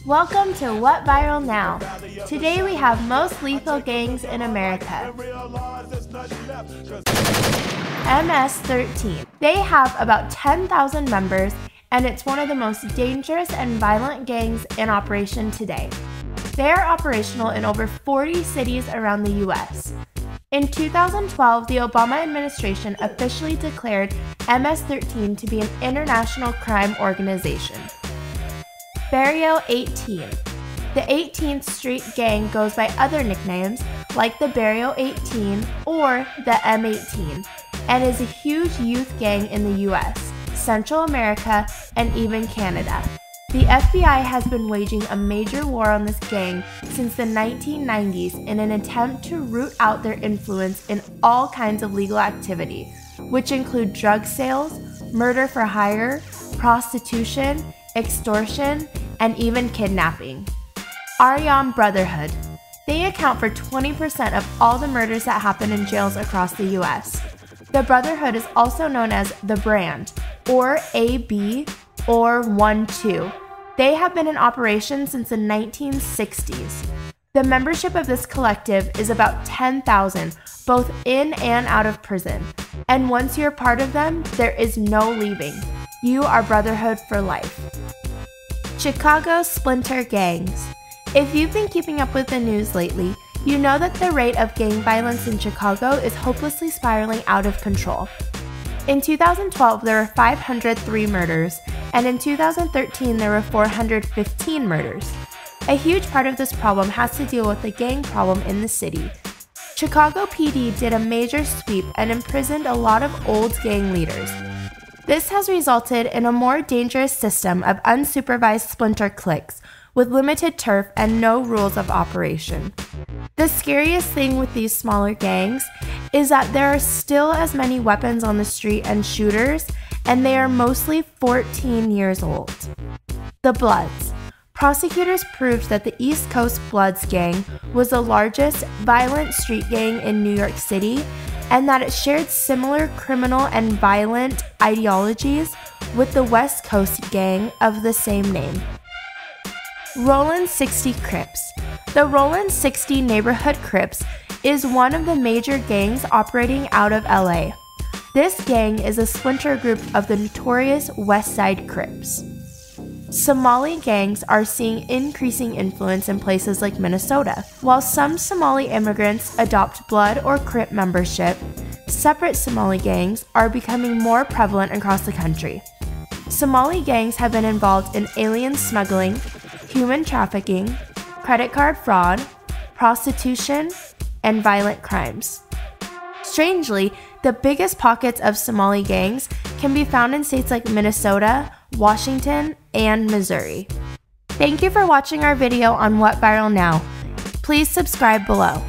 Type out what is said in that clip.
Welcome to What Viral Now. Today we have most lethal gangs in America. MS-13. They have about 10,000 members, and it's one of the most dangerous and violent gangs in operation today. They are operational in over 40 cities around the U.S. In 2012, the Obama administration officially declared MS-13 to be an international crime organization. Barrio 18. The 18th Street Gang goes by other nicknames like the Barrio 18 or the M18 and is a huge youth gang in the US, Central America, and even Canada. The FBI has been waging a major war on this gang since the 1990s in an attempt to root out their influence in all kinds of legal activity, which include drug sales, murder for hire, prostitution, extortion, and even kidnapping. Aryan Brotherhood. They account for 20% of all the murders that happen in jails across the US. The Brotherhood is also known as the Brand, or AB, or 1-2. They have been in operation since the 1960s. The membership of this collective is about 10,000, both in and out of prison. And once you're part of them, there is no leaving. You are Brotherhood for life. Chicago Splinter Gangs. If you've been keeping up with the news lately, you know that the rate of gang violence in Chicago is hopelessly spiraling out of control. In 2012, there were 503 murders, and in 2013, there were 415 murders. A huge part of this problem has to deal with the gang problem in the city. Chicago PD did a major sweep and imprisoned a lot of old gang leaders. This has resulted in a more dangerous system of unsupervised splinter cliques with limited turf and no rules of operation. The scariest thing with these smaller gangs is that there are still as many weapons on the street and shooters, and they are mostly 14 years old. The Bloods. Prosecutors proved that the East Coast Bloods gang was the largest violent street gang in New York City, and that it shared similar criminal and violent ideologies with the West Coast gang of the same name. Rollin 60 Crips. The Rollin 60 neighborhood Crips is one of the major gangs operating out of LA. This gang is a splinter group of the notorious West Side Crips. Somali gangs are seeing increasing influence in places like Minnesota. While some Somali immigrants adopt Blood or Crip membership, separate Somali gangs are becoming more prevalent across the country. Somali gangs have been involved in alien smuggling, human trafficking, credit card fraud, prostitution, and violent crimes. Strangely, the biggest pockets of Somali gangs can be found in states like Minnesota, Washington, and Missouri. Thank you for watching our video on What Viral Now. Please subscribe below.